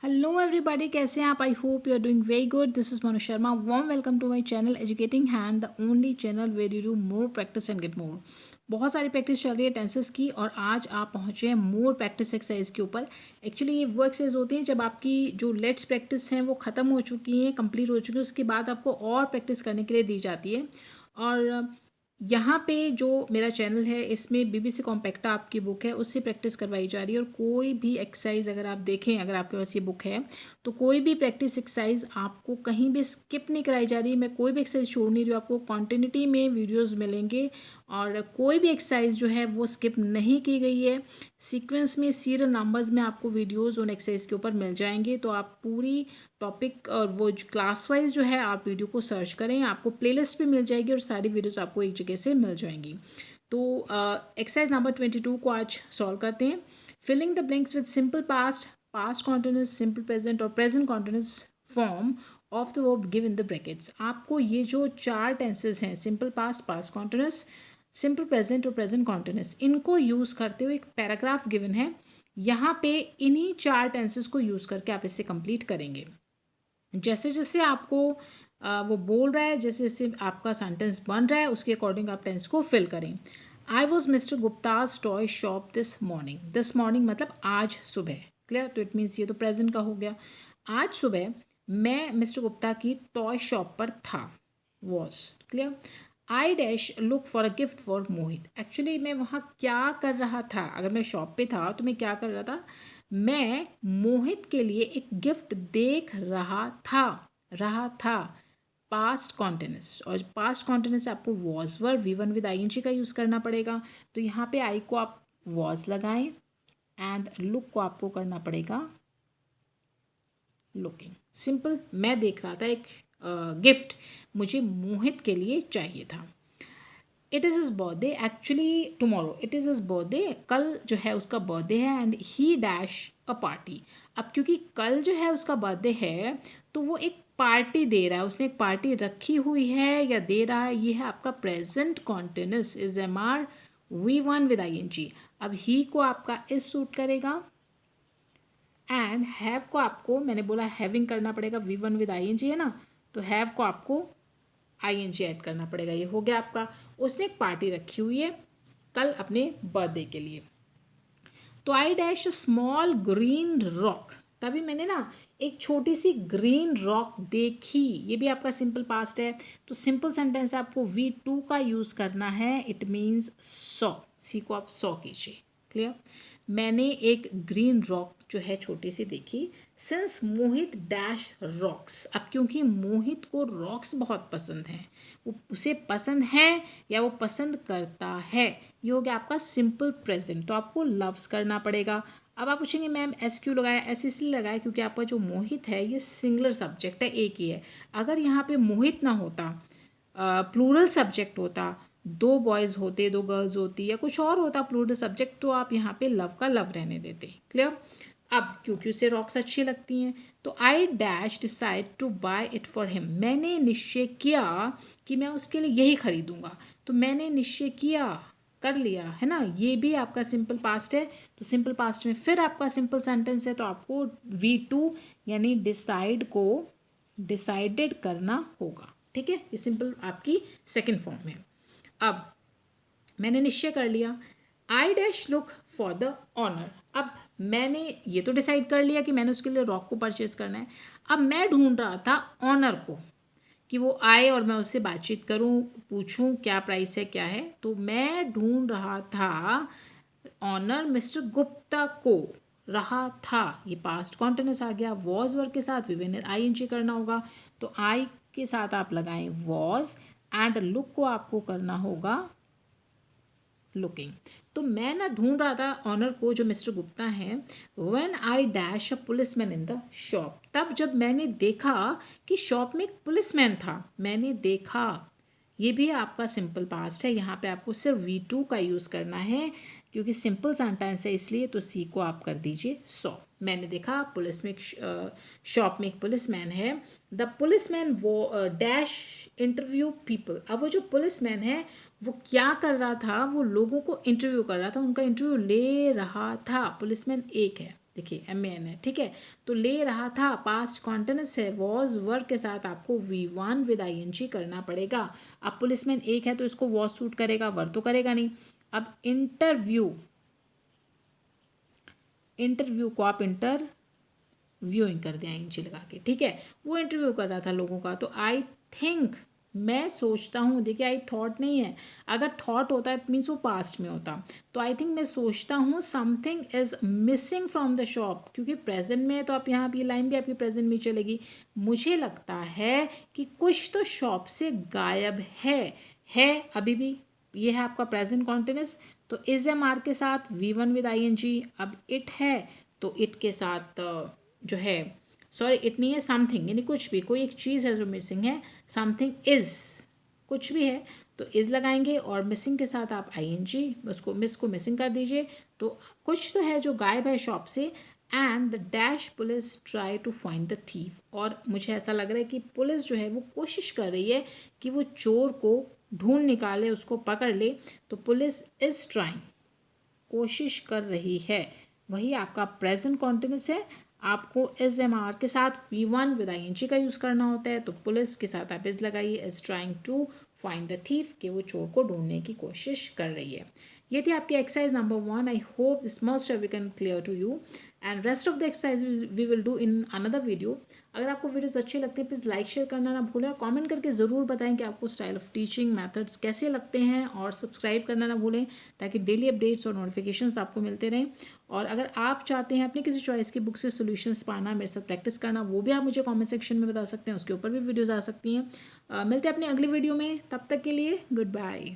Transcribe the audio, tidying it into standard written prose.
Hello everybody, कैसे हैं आप? I hope you are doing very good. This is Manu Sharma. Warm welcome to my channel educating hand, the only channel where you do more practice and get more. बहुत सारी practice चल रही है tenses की, और आज आप पहुंचे हैं मोर प्रैक्टिस एक्सरसाइज के ऊपर। एक्चुअली ये वो एक्सरसाइज होती है जब आपकी जो लेट्स प्रैक्टिस हैं वो ख़त्म हो चुकी हैं, कंप्लीट हो चुकी है, उसके बाद आपको और प्रैक्टिस करने के लिए दी जाती है। और यहाँ पे जो मेरा चैनल है इसमें बीबीसी कॉम्पैक्टा आपकी बुक है, उससे प्रैक्टिस करवाई जा रही है। और कोई भी एक्सरसाइज अगर आप देखें, अगर आपके पास ये बुक है, तो कोई भी प्रैक्टिस एक्सरसाइज आपको कहीं भी स्किप नहीं कराई जा रही। मैं कोई भी एक्सरसाइज छोड़ नहीं रही हूँ, आपको कॉन्टिन्यूटी में वीडियोस मिलेंगे और कोई भी एक्सरसाइज जो है वो स्किप नहीं की गई है। सीक्वेंस में सीरियल नंबर्स में आपको वीडियोस उन एक्सरसाइज के ऊपर मिल जाएंगे, तो आप पूरी टॉपिक और वो क्लास वाइज जो है आप वीडियो को सर्च करें, आपको प्लेलिस्ट भी मिल जाएगी और सारी वीडियोस आपको एक जगह से मिल जाएंगी। तो एक्सरसाइज नंबर 22 को आज सॉल्व करते हैं। Filling the blanks with simple past, past continuous, simple present और present continuous form of the verb give in the brackets. आपको ये जो चार टेंसेस हैं, simple past, past continuous, simple present और प्रेजेंट कॉन्टिन्यूस, इनको यूज़ करते हुए एक पैराग्राफ गिवन है। यहाँ पे इन्हीं चार टेंसेस को यूज़ करके आप इसे कंप्लीट करेंगे। जैसे जैसे आपको वो बोल रहा है, जैसे जैसे आपका सेंटेंस बन रहा है, उसके अकॉर्डिंग आप टेंस को फिल करें। I was mister Gupta's toy shop this morning. This morning मतलब आज सुबह। क्लियर? तो इट मीन्स ये तो प्रेजेंट का हो गया। आज सुबह मैं मिस्टर गुप्ता की टॉय शॉप पर था। Was. Clear? I dash look for a gift for Mohit. Actually मैं वहाँ क्या कर रहा था? अगर मैं शॉप पे था तो मैं क्या कर रहा था? मैं मोहित के लिए एक गिफ्ट देख रहा था। पास्ट कॉन्टिन्यूस, और पास्ट कॉन्टिन्यूस आपको was verb V one with ING का यूज़ करना पड़ेगा। तो यहाँ पे आई को आप वॉज लगाएं एंड लुक को आपको करना पड़ेगा लुकिंग। सिंपल। मैं देख रहा था एक गिफ्ट मुझे मोहित के लिए चाहिए था। It is is birthday, actually tomorrow it is is birthday, कल जो है उसका बर्थडे है। And he dash a party. अब क्योंकि कल जो है उसका बर्थडे है, तो वो एक पार्टी दे रहा है, उसने एक पार्टी रखी हुई है या दे रहा है। ये है आपका present continuous, is am are V one with I N G. अब ही को आपका इस सूट करेगा, एंड हैव को आपको, मैंने बोला हैविंग करना पड़ेगा, V one with I N G है ना, तो हैव को आपको आईएनजी ऐड करना पड़ेगा। ये हो गया आपका। उसने एक पार्टी रखी हुई है कल अपने बर्थडे के लिए। तो I dash small green rock. तभी मैंने ना एक छोटी सी ग्रीन रॉक देखी। ये भी आपका सिंपल पास्ट है, तो सिंपल सेंटेंस आपको V2 का यूज़ करना है। It means saw. सी को आप सॉ कीजिए। क्लियर? मैंने एक ग्रीन रॉक जो है छोटी सी देखी। सिंस मोहित डैश रॉक्स। अब क्योंकि मोहित को रॉक्स बहुत पसंद हैं, वो उसे पसंद है या वो पसंद करता है, ये हो गया आपका सिंपल प्रेजेंट। तो आपको लव्स करना पड़ेगा। अब आप पूछेंगे मैम एस क्यों लगाया? एस इसलिए लगाया क्योंकि आपका जो मोहित है ये सिंगुलर सब्जेक्ट है, एक ही है। अगर यहाँ पे मोहित ना होता, प्लूरल सब्जेक्ट होता, दो बॉयज़ होते, दो गर्ल्स होती, या कुछ और होता प्लूरल सब्जेक्ट, तो आप यहाँ पे लव का लव रहने देते। क्लियर? अब क्योंकि उसे रॉक्स अच्छी लगती हैं, तो I dash decide to buy it for him. मैंने निश्चय किया कि मैं उसके लिए यही खरीदूंगा। तो मैंने निश्चय किया, कर लिया, है ना। ये भी आपका सिंपल पास्ट है। तो सिंपल पास्ट में फिर आपका सिंपल सेंटेंस है, तो आपको V2 यानी डिसाइड को डिसाइडेड करना होगा। ठीक है? ये सिंपल आपकी सेकेंड फॉर्म है। अब मैंने निश्चय कर लिया, I dash look for the owner. अब मैंने ये तो डिसाइड कर लिया कि मैंने उसके लिए रॉक को परचेज करना है। अब मैं ढूंढ रहा था ऑनर को, कि वो आए और मैं उससे बातचीत करूं, पूछूं क्या प्राइस है, क्या है। तो मैं ढूंढ रहा था ऑनर मिस्टर गुप्ता को। रहा था, ये पास्ट कॉन्टिन्यूस आ गया। वॉज वर्ग के साथ विभिन्न आईएनजी करना होगा, तो आई के साथ आप लगाएं वॉज, एंड लुक को आपको करना होगा लुकिंग। तो मैं ना ढूंढ रहा था ऑनर को जो मिस्टर गुप्ता हैं। When I dash a policeman in the shop. तब जब मैंने देखा कि शॉप में एक पुलिसमैन था, मैंने देखा। ये भी आपका सिंपल पास्ट है। यहाँ पे आपको सिर्फ V2 का यूज़ करना है क्योंकि सिंपल सेंटेंस है, इसलिए तो सी को आप कर दीजिए सॉ। मैंने देखा पुलिस में एक शॉप में एक पुलिसमैन है। द पुलिसमैन वो डैश इंटरव्यू पीपल। अब वो जो पुलिसमैन है वो क्या कर रहा था? वो लोगों को इंटरव्यू कर रहा था, उनका इंटरव्यू ले रहा था। पुलिसमैन एक है। देखिए MAN है, ठीक है। तो ले रहा था पास्ट कॉन्टिन्यूस है, वॉज वर्क के साथ आपको V1 विद ING करना पड़ेगा। अब पुलिसमैन एक है तो इसको वॉज सूट करेगा, वर तो करेगा नहीं। अब इंटरव्यू को आप व्यूइंग कर दें ING लगा के, ठीक है। वो इंटरव्यू कर रहा था लोगों का, तो आई थिंक, मैं सोचता हूँ, देखिए आई थॉट नहीं है, अगर थॉट होता है मीन्स वो पास्ट में होता, तो आई थिंक मैं सोचता हूँ something is missing from the shop, क्योंकि प्रेजेंट में है तो आप यहाँ ये लाइन भी आपकी प्रेजेंट में चलेगी। मुझे लगता है कि कुछ तो शॉप से गायब है अभी भी। ये है आपका प्रेजेंट कॉन्टिन्यूस, तो इज MR के साथ V1 विद ING। अब इट है तो इट के साथ जो है, सॉरी इट नहीं है, समथिंग, यानी कुछ भी, कोई एक चीज़ है जो मिसिंग है, समथिंग इज़, कुछ भी है तो इज़ लगाएंगे, और मिसिंग के साथ आप ING, उसको मिस को मिसिंग कर दीजिए। तो कुछ तो है जो गायब है शॉप से। And the dash police try to find the thief, और मुझे ऐसा लग रहा है कि पुलिस जो है वो कोशिश कर रही है कि वो चोर को ढूंढ निकाले, उसको पकड़ ले। तो पुलिस इज़ ट्राइंग, कोशिश कर रही है, वही आपका प्रेजेंट कॉन्टिन्यूस है। आपको इज MR के साथ V1 विद ING का यूज़ करना होता है, तो पुलिस के साथ आप इज लगाइए, is trying to find the thief, कि वो चोर को ढूंढने की कोशिश कर रही है। ये थी आपकी exercise number 1। I hope this must have become clear to you, and rest of the exercise we will do in another video. अगर आपको वीडियोस अच्छे लगते हैं प्लीज़ लाइक शेयर करना ना भूलें, और कमेंट करके ज़रूर बताएं कि आपको स्टाइल ऑफ टीचिंग मेथड्स कैसे लगते हैं, और सब्सक्राइब करना ना भूलें ताकि डेली अपडेट्स और नोटिफिकेशंस आपको मिलते रहें। और अगर आप चाहते हैं अपने किसी चॉइस की बुक से सॉल्यूशंस पाना, मेरे साथ प्रैक्टिस करना, वो भी आप मुझे कमेंट सेक्शन में बता सकते हैं, उसके ऊपर भी वीडियोज़ आ सकती हैं। मिलते हैं अपनी अगली वीडियो में, तब तक के लिए गुड बाय।